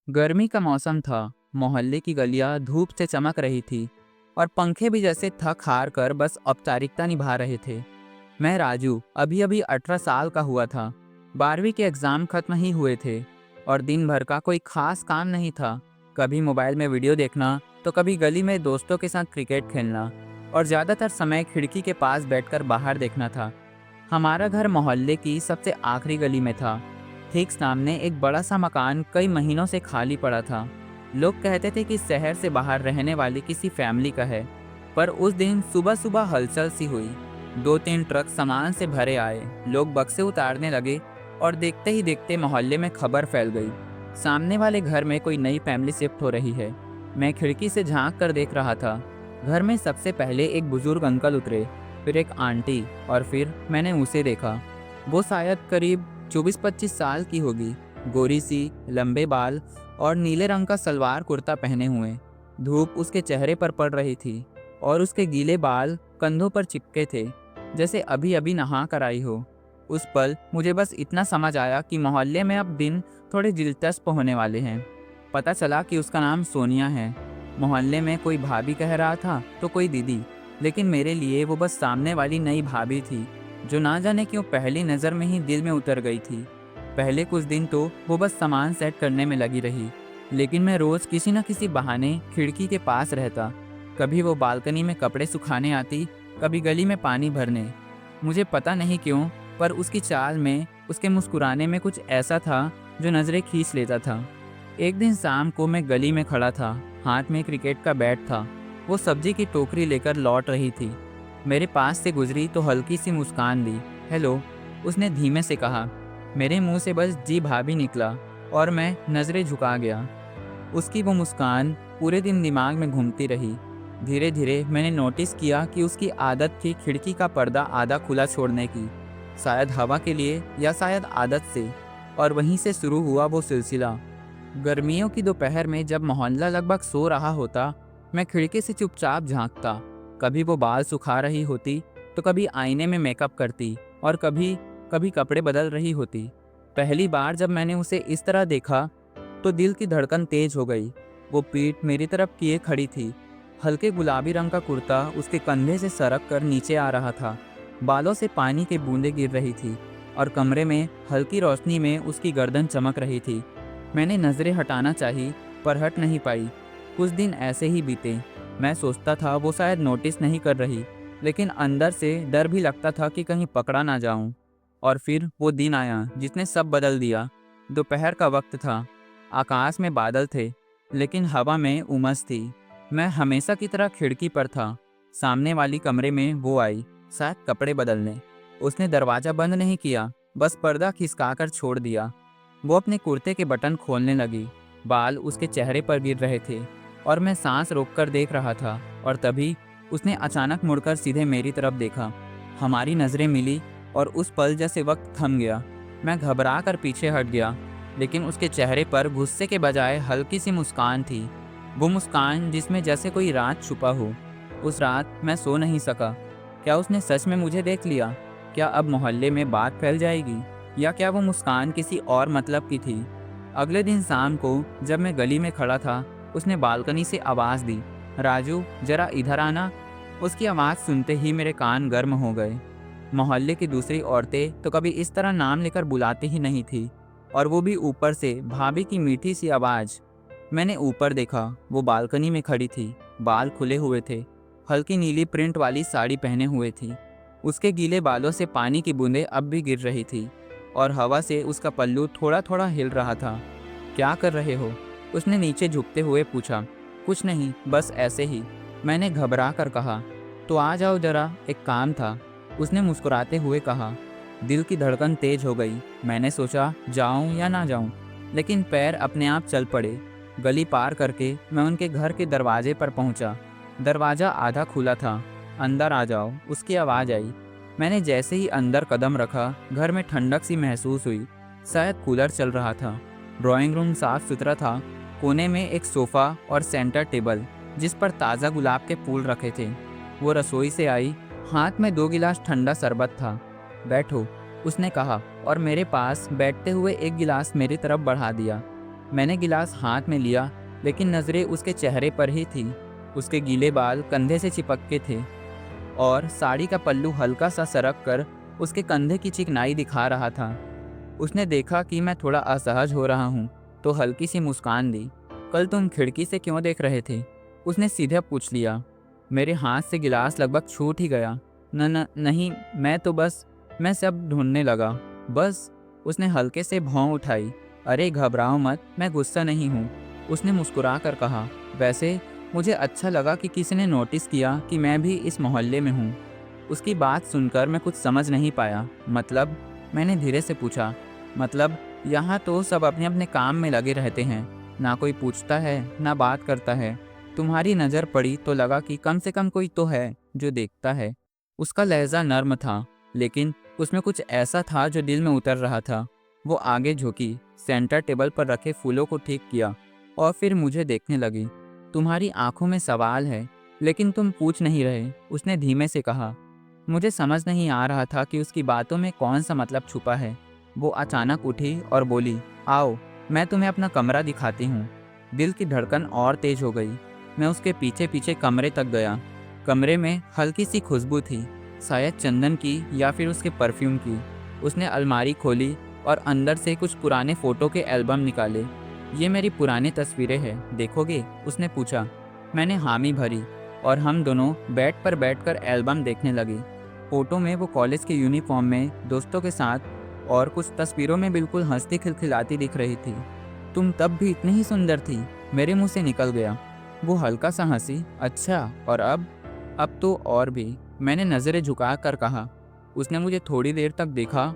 गर्मी का मौसम था। मोहल्ले की गलियां धूप से चमक रही थी और पंखे भी जैसे थक हार कर बस औपचारिकता निभा रहे थे। मैं राजू अभी अभी 18 साल का हुआ था। 12वीं के एग्ज़ाम खत्म ही हुए थे और दिन भर का कोई खास काम नहीं था। कभी मोबाइल में वीडियो देखना तो कभी गली में दोस्तों के साथ क्रिकेट खेलना और ज़्यादातर समय खिड़की के पास बैठकर बाहर देखना था। हमारा घर मोहल्ले की सबसे आखिरी गली में था। ठीक सामने एक बड़ा सा मकान कई महीनों से खाली पड़ा था। लोग कहते थे कि शहर से बाहर रहने वाली किसी फैमिली का है। पर उस दिन सुबह सुबह हलचल सी हुई। 2-3 ट्रक सामान से भरे आए, लोग बक्से उतारने लगे और देखते ही देखते मोहल्ले में खबर फैल गई। सामने वाले घर में कोई नई फैमिली शिफ्ट हो रही है। मैं खिड़की से झांक कर देख रहा था। घर में सबसे पहले एक बुजुर्ग अंकल उतरे, फिर एक आंटी और फिर मैंने उसे देखा। वो शायद करीब 24-25 साल की होगी, गोरी सी, लंबे बाल और नीले रंग का सलवार कुर्ता पहने हुए। धूप उसके चेहरे पर पड़ रही थी और उसके गीले बाल कंधों पर चिपके थे, जैसे अभी अभी नहा कर आई हो। उस पल मुझे बस इतना समझ आया कि मोहल्ले में अब दिन थोड़े दिलचस्प होने वाले हैं। पता चला कि उसका नाम सोनिया है। मोहल्ले में कोई भाभी कह रहा था तो कोई दीदी, लेकिन मेरे लिए वो बस सामने वाली नई भाभी थी, जो ना जाने क्यों पहली नज़र में ही दिल में उतर गई थी। पहले कुछ दिन तो वो बस सामान सेट करने में लगी रही, लेकिन मैं रोज़ किसी न किसी बहाने खिड़की के पास रहता। कभी वो बालकनी में कपड़े सुखाने आती, कभी गली में पानी भरने। मुझे पता नहीं क्यों, पर उसकी चाल में, उसके मुस्कुराने में कुछ ऐसा था जो नज़रें खींच लेता था। एक दिन शाम को मैं गली में खड़ा था, हाथ में क्रिकेट का बैट था। वो सब्जी की टोकरी लेकर लौट रही थी। मेरे पास से गुजरी तो हल्की सी मुस्कान दी। हेलो, उसने धीमे से कहा। मेरे मुंह से बस जी भाभी निकला और मैं नज़रें झुका गया। उसकी वो मुस्कान पूरे दिन दिमाग में घूमती रही। धीरे धीरे मैंने नोटिस किया कि उसकी आदत थी खिड़की का पर्दा आधा खुला छोड़ने की, शायद हवा के लिए या शायद आदत से। और वहीं से शुरू हुआ वो सिलसिला। गर्मियों की दोपहर में जब मोहल्ला लगभग सो रहा होता, मैं खिड़की से चुपचाप झांकता। कभी वो बाल सुखा रही होती तो कभी आईने में मेकअप करती और कभी कभी कपड़े बदल रही होती। पहली बार जब मैंने उसे इस तरह देखा तो दिल की धड़कन तेज हो गई। वो पीठ मेरी तरफ किए खड़ी थी। हल्के गुलाबी रंग का कुर्ता उसके कंधे से सरक कर नीचे आ रहा था। बालों से पानी की बूंदें गिर रही थी और कमरे में हल्की रोशनी में उसकी गर्दन चमक रही थी। मैंने नज़रें हटाना चाही, पर हट नहीं पाई। कुछ दिन ऐसे ही बीते। मैं सोचता था वो शायद नोटिस नहीं कर रही, लेकिन अंदर से डर भी लगता था कि कहीं पकड़ा ना जाऊं। और फिर वो दिन आया जिसने सब बदल दिया। दोपहर का वक्त था। आकाश में बादल थे, लेकिन हवा में उमस थी। मैं हमेशा की तरह खिड़की पर था। सामने वाली कमरे में वो आई, शायद कपड़े बदलने। उसने दरवाज़ा बंद नहीं किया, बस पर्दा खिसकाकर छोड़ दिया। वो अपने कुर्ते के बटन खोलने लगी। बाल उसके चेहरे पर गिर रहे थे और मैं सांस रोककर देख रहा था। और तभी उसने अचानक मुड़कर सीधे मेरी तरफ देखा। हमारी नज़रें मिली और उस पल जैसे वक्त थम गया। मैं घबरा कर पीछे हट गया, लेकिन उसके चेहरे पर गुस्से के बजाय हल्की सी मुस्कान थी। वो मुस्कान जिसमें जैसे कोई राज छुपा हो। उस रात मैं सो नहीं सका। क्या उसने सच में मुझे देख लिया? क्या अब मोहल्ले में बात फैल जाएगी? या क्या वो मुस्कान किसी और मतलब की थी? अगले दिन शाम को जब मैं गली में खड़ा था, उसने बालकनी से आवाज़ दी, राजू जरा इधर आना। उसकी आवाज़ सुनते ही मेरे कान गर्म हो गए। मोहल्ले की दूसरी औरतें तो कभी इस तरह नाम लेकर बुलाती ही नहीं थी, और वो भी ऊपर से भाभी की मीठी सी आवाज़। मैंने ऊपर देखा, वो बालकनी में खड़ी थी। बाल खुले हुए थे, हल्की नीली प्रिंट वाली साड़ी पहने हुए थी। उसके गीले बालों से पानी की बूंदें अब भी गिर रही थी और हवा से उसका पल्लू थोड़ा थोड़ा हिल रहा था। क्या कर रहे हो? उसने नीचे झुकते हुए पूछा। कुछ नहीं, बस ऐसे ही, मैंने घबरा कर कहा। तो आ जाओ जरा, एक काम था, उसने मुस्कुराते हुए कहा। दिल की धड़कन तेज हो गई। मैंने सोचा जाऊं या ना जाऊं, लेकिन पैर अपने आप चल पड़े। गली पार करके मैं उनके घर के दरवाजे पर पहुंचा। दरवाज़ा आधा खुला था। अंदर आ जाओ, उसकी आवाज़ आई। मैंने जैसे ही अंदर कदम रखा, घर में ठंडक सी महसूस हुई। शायद कूलर चल रहा था। ड्राइंग रूम साफ सुथरा था। कोने में एक सोफ़ा और सेंटर टेबल, जिस पर ताज़ा गुलाब के फूल रखे थे। वो रसोई से आई, हाथ में 2 गिलास ठंडा शरबत था। बैठो, उसने कहा और मेरे पास बैठते हुए एक गिलास मेरी तरफ बढ़ा दिया। मैंने गिलास हाथ में लिया, लेकिन नज़रें उसके चेहरे पर ही थी। उसके गीले बाल कंधे से चिपक के थे और साड़ी का पल्लू हल्का सा सरक कर उसके कंधे की चिकनाई दिखा रहा था। उसने देखा कि मैं थोड़ा असहज हो रहा हूँ, तो हल्की सी मुस्कान दी। कल तुम खिड़की से क्यों देख रहे थे? उसने सीधे पूछ लिया। मेरे हाथ से गिलास लगभग छूट ही गया। न न नहीं, मैं सब ढूंढने लगा, बस। उसने हल्के से भौं उठाई। अरे घबराओ मत, मैं गुस्सा नहीं हूँ, उसने मुस्कुरा कर कहा। वैसे मुझे अच्छा लगा कि किसी ने नोटिस किया कि मैं भी इस मोहल्ले में हूँ। उसकी बात सुनकर मैं कुछ समझ नहीं पाया। मतलब? मैंने धीरे से पूछा। मतलब यहाँ तो सब अपने अपने काम में लगे रहते हैं, ना कोई पूछता है ना बात करता है। तुम्हारी नज़र पड़ी तो लगा कि कम से कम कोई तो है जो देखता है। उसका लहजा नर्म था, लेकिन उसमें कुछ ऐसा था जो दिल में उतर रहा था। वो आगे झुकी, सेंटर टेबल पर रखे फूलों को ठीक किया और फिर मुझे देखने लगी। तुम्हारी आंखों में सवाल है, लेकिन तुम पूछ नहीं रहे, उसने धीमे से कहा। मुझे समझ नहीं आ रहा था कि उसकी बातों में कौन सा मतलब छुपा है। वो अचानक उठी और बोली, आओ, मैं तुम्हें अपना कमरा दिखाती हूँ। दिल की धड़कन और तेज हो गई। मैं उसके पीछे पीछे कमरे तक गया। कमरे में हल्की सी खुशबू थी, शायद चंदन की या फिर उसके परफ्यूम की। उसने अलमारी खोली और अंदर से कुछ पुराने फ़ोटो के एल्बम निकाले। ये मेरी पुरानी तस्वीरें हैं, देखोगे? उसने पूछा। मैंने हामी भरी और हम दोनों बेड पर बैठकर एल्बम देखने लगे। फ़ोटो में वो कॉलेज के यूनिफॉर्म में दोस्तों के साथ, और कुछ तस्वीरों में बिल्कुल हंसती खिलखिलाती दिख रही थी। तुम तब भी इतनी ही सुंदर थी, मेरे मुंह से निकल गया। वो हल्का सा हंसी। अच्छा, और अब? अब तो और भी, मैंने नज़रें झुका कर कहा। उसने मुझे थोड़ी देर तक देखा,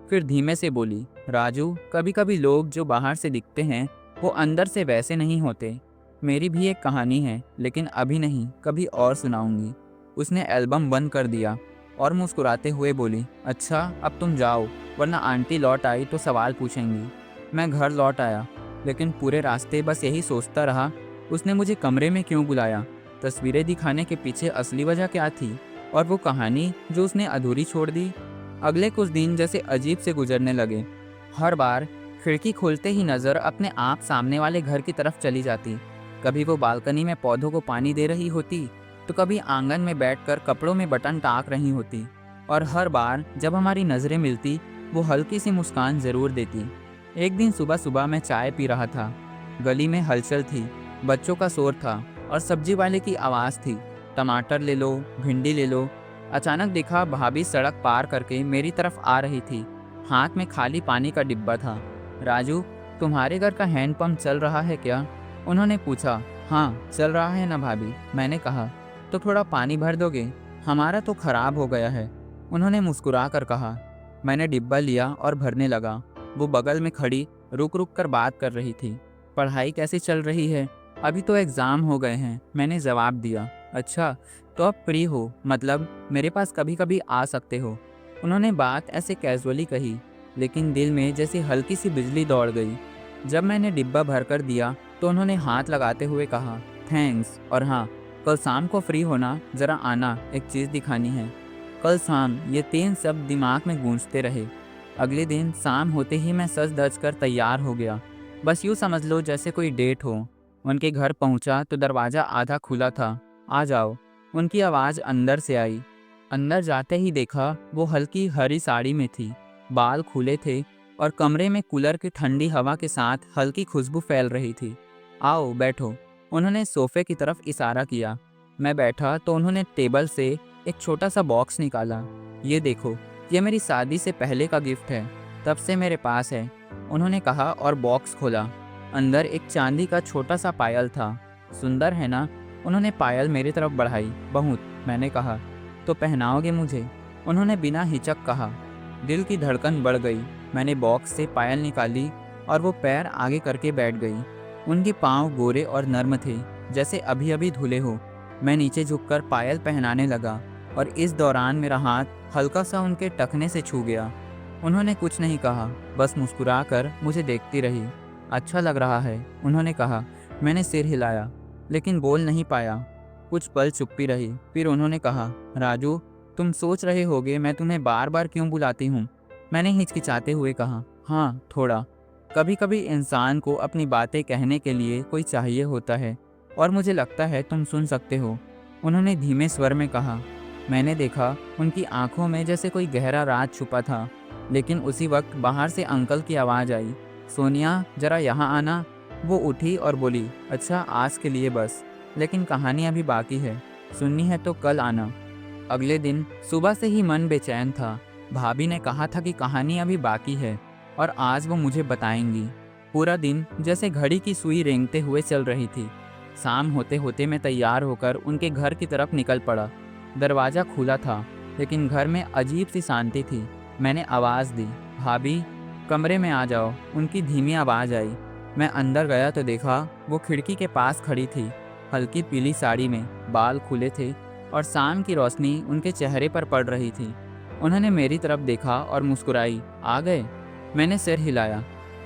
फिर धीमे से बोली, राजू, कभी कभी लोग जो बाहर से दिखते हैं वो अंदर से वैसे नहीं होते। मेरी भी एक कहानी है, लेकिन अभी नहीं, कभी और सुनाऊंगी। उसने एल्बम बंद कर दिया और मुस्कुराते हुए बोली, अच्छा अब तुम जाओ, वरना आंटी लौट आई तो सवाल पूछेंगी। मैं घर लौट आया, लेकिन पूरे रास्ते बस यही सोचता रहा, उसने मुझे कमरे में क्यों बुलाया? तस्वीरें दिखाने के पीछे असली वजह क्या थी? और वो कहानी जो उसने अधूरी छोड़ दी? अगले कुछ दिन जैसे अजीब से गुजरने लगे। हर बार खिड़की खोलते ही नज़र अपने आप सामने वाले घर की तरफ चली जाती। कभी वो बालकनी में पौधों को पानी दे रही होती, तो कभी आंगन में बैठकर कपड़ों में बटन टाक रही होती। और हर बार जब हमारी नज़रें मिलती, वो हल्की सी मुस्कान ज़रूर देती। एक दिन सुबह सुबह मैं चाय पी रहा था। गली में हलचल थी, बच्चों का शोर था और सब्जी वाले की आवाज़ थी, टमाटर ले लो, भिंडी ले लो। अचानक देखा भाभी सड़क पार करके मेरी तरफ आ रही थी। हाथ में खाली पानी का डिब्बा था। राजू, तुम्हारे घर का हैंडपंप चल रहा है क्या? उन्होंने पूछा। हाँ, चल रहा है ना भाभी, मैंने कहा। तो थोड़ा पानी भर दोगे? हमारा तो खराब हो गया है, उन्होंने मुस्कुरा कर कहा। मैंने डिब्बा लिया और भरने लगा। वो बगल में खड़ी रुक रुक कर बात कर रही थी। पढ़ाई कैसी चल रही है? अभी तो एग्ज़ाम हो गए हैं, मैंने जवाब दिया। अच्छा, तो अब फ्री हो, मतलब मेरे पास कभी कभी आ सकते हो। उन्होंने बात ऐसे कैजुअली कही, लेकिन दिल में जैसे हल्की सी बिजली दौड़ गई। जब मैंने डिब्बा भर कर दिया तो उन्होंने हाथ लगाते हुए कहा, थैंक्स, और हाँ, कल शाम को फ्री होना, ज़रा आना, एक चीज़ दिखानी है। कल शाम, ये 3 शब्द दिमाग में गूंजते रहे। अगले दिन शाम होते ही मैं सज धज कर तैयार हो गया। बस यूँ समझ लो जैसे कोई डेट हो। उनके घर पहुँचा तो दरवाज़ा आधा खुला था। आ जाओ, उनकी आवाज़ अंदर से आई। अंदर जाते ही देखा वो हल्की हरी साड़ी में थी, बाल खुले थे और कमरे में कूलर की ठंडी हवा के साथ हल्की खुशबू फैल रही थी। आओ बैठो, उन्होंने सोफे की तरफ इशारा किया। मैं बैठा तो उन्होंने टेबल से एक छोटा सा बॉक्स निकाला। ये देखो, ये मेरी शादी से पहले का गिफ्ट है, तब से मेरे पास है, उन्होंने कहा और बॉक्स खोला। अंदर एक चांदी का छोटा सा पायल था। सुंदर है ना? उन्होंने पायल मेरी तरफ बढ़ाई। बहुत, मैंने कहा। तो पहनाओगे मुझे? उन्होंने बिना हिचक कहा। दिल की धड़कन बढ़ गई। मैंने बॉक्स से पायल निकाली और वो पैर आगे करके बैठ गई। उनके पाँव गोरे और नर्म थे, जैसे अभी अभी धुले हो। मैं नीचे झुककर पायल पहनाने लगा और इस दौरान मेरा हाथ हल्का सा उनके टखने से छू गया। उन्होंने कुछ नहीं कहा, बस मुस्कुरा कर मुझे देखती रही। अच्छा लग रहा है, उन्होंने कहा। मैंने सिर हिलाया, लेकिन बोल नहीं पाया। कुछ पल चुप्पी रही, फिर उन्होंने कहा, राजू, तुम सोच रहे होगे मैं तुम्हें बार बार क्यों बुलाती हूँ? मैंने हिचकिचाते हुए कहा, हाँ, थोड़ा। कभी कभी इंसान को अपनी बातें कहने के लिए कोई चाहिए होता है, और मुझे लगता है तुम सुन सकते हो। उन्होंने धीमे स्वर में कहा। मैंने देखा उनकी आंखों में जैसे कोई गहरा राज छुपा था। लेकिन उसी वक्त बाहर से अंकल की आवाज़ आई, सोनिया जरा यहाँ आना। वो उठी और बोली, अच्छा आज के लिए बस, लेकिन कहानी अभी बाकी है, सुननी है तो कल आना। अगले दिन सुबह से ही मन बेचैन था। भाभी ने कहा था कि कहानी अभी बाकी है और आज वो मुझे बताएंगी। पूरा दिन जैसे घड़ी की सुई रेंगते हुए चल रही थी। शाम होते होते मैं तैयार होकर उनके घर की तरफ निकल पड़ा। दरवाज़ा खुला था, लेकिन घर में अजीब सी शांति थी। मैंने आवाज़ दी, भाभी कमरे में आ जाओ। उनकी धीमी आवाज़ आई। मैं अंदर गया तो देखा वो खिड़की के पास खड़ी थी, हल्की पीली साड़ी में, बाल खुले थे और शाम की रोशनी उनके चेहरे पर पड़ रही थी। उन्होंने मेरी तरफ देखा और मुस्कुराई। आ गए? मैंने सिर हिलाया।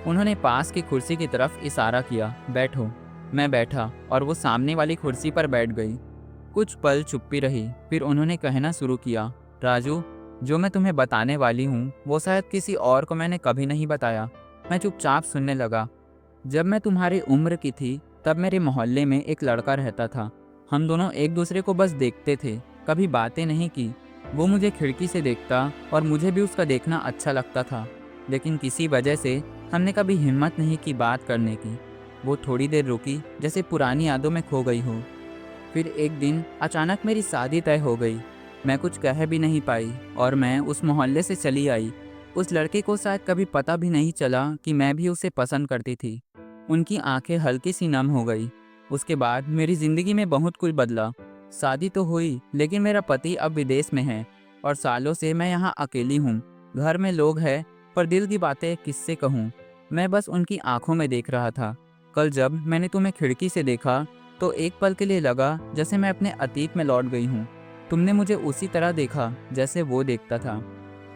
उन्होंने पास की कुर्सी की तरफ इशारा किया, बैठो। मैं बैठा और वो सामने वाली कुर्सी पर बैठ गई। कुछ पल चुप्पी रही, फिर उन्होंने कहना शुरू किया, राजू जो मैं तुम्हें बताने वाली हूँ वो शायद किसी और को मैंने कभी नहीं बताया। मैं चुपचाप सुनने लगा। जब मैं तुम्हारी उम्र की थी तब मेरे मोहल्ले में एक लड़का रहता था। हम दोनों एक दूसरे को बस देखते थे, कभी बातें नहीं की। वो मुझे खिड़की से देखता और मुझे भी उसका देखना अच्छा लगता था, लेकिन किसी वजह से हमने कभी हिम्मत नहीं की बात करने की। वो थोड़ी देर रुकी, जैसे पुरानी यादों में खो गई हो। फिर एक दिन अचानक मेरी शादी तय हो गई। मैं कुछ कह भी नहीं पाई और मैं उस मोहल्ले से चली आई। उस लड़के को शायद कभी पता भी नहीं चला कि मैं भी उसे पसंद करती थी। उनकी आंखें हल्की सी नम हो गई। उसके बाद मेरी ज़िंदगी में बहुत कुछ बदला। शादी तो हुई, लेकिन मेरा पति अब विदेश में है और सालों से मैं यहाँ अकेली हूँ। घर में लोग हैं, पर दिल की बातें किससे कहूँ। मैं बस उनकी आंखों में देख रहा था। कल जब मैंने तुम्हें खिड़की से देखा तो एक पल के लिए लगा जैसे मैं अपने अतीत में लौट गई हूँ। तुमने मुझे उसी तरह देखा जैसे वो देखता था।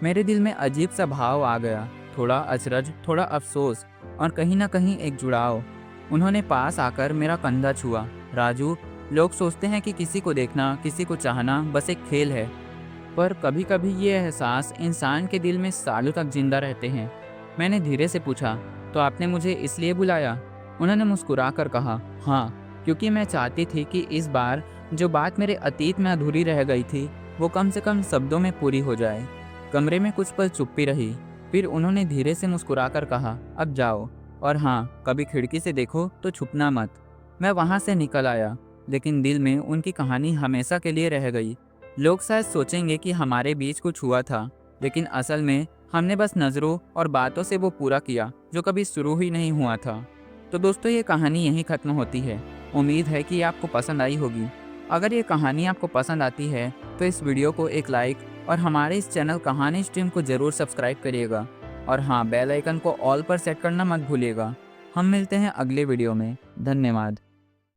मेरे दिल में अजीब सा भाव आ गया, थोड़ा अचरज, थोड़ा अफसोस और कहीं ना कहीं एक जुड़ाव। उन्होंने पास आकर मेरा कंधा छुआ। राजू, लोग सोचते हैं कि किसी को देखना, किसी को चाहना बस एक खेल है, पर कभी कभी ये एहसास इंसान के दिल में सालों तक जिंदा रहते हैं। मैंने धीरे से पूछा, तो आपने मुझे इसलिए बुलाया? उन्होंने मुस्कुरा कर कहा, हाँ, क्योंकि मैं चाहती थी कि इस बार जो बात मेरे अतीत में अधूरी रह गई थी वो कम से कम शब्दों में पूरी हो जाए। कमरे में कुछ पल चुप्पी रही, फिर उन्होंने धीरे से मुस्कुराकर कहा, अब जाओ, और हाँ, कभी खिड़की से देखो तो छुपना मत। मैं वहाँ से निकल आया, लेकिन दिल में उनकी कहानी हमेशा के लिए रह गई। लोग शायद सोचेंगे कि हमारे बीच कुछ हुआ था, लेकिन असल में हमने बस नज़रों और बातों से वो पूरा किया जो कभी शुरू ही नहीं हुआ था। तो दोस्तों, ये कहानी यहीं ख़त्म होती है। उम्मीद है कि आपको पसंद आई होगी। अगर ये कहानी आपको पसंद आती है तो इस वीडियो को एक लाइक और हमारे इस चैनल कहानी स्ट्रीम को ज़रूर सब्सक्राइब करिएगा। और हाँ, बेल आइकन को ऑल पर सेट करना मत भूलिएगा। हम मिलते हैं अगले वीडियो में। धन्यवाद।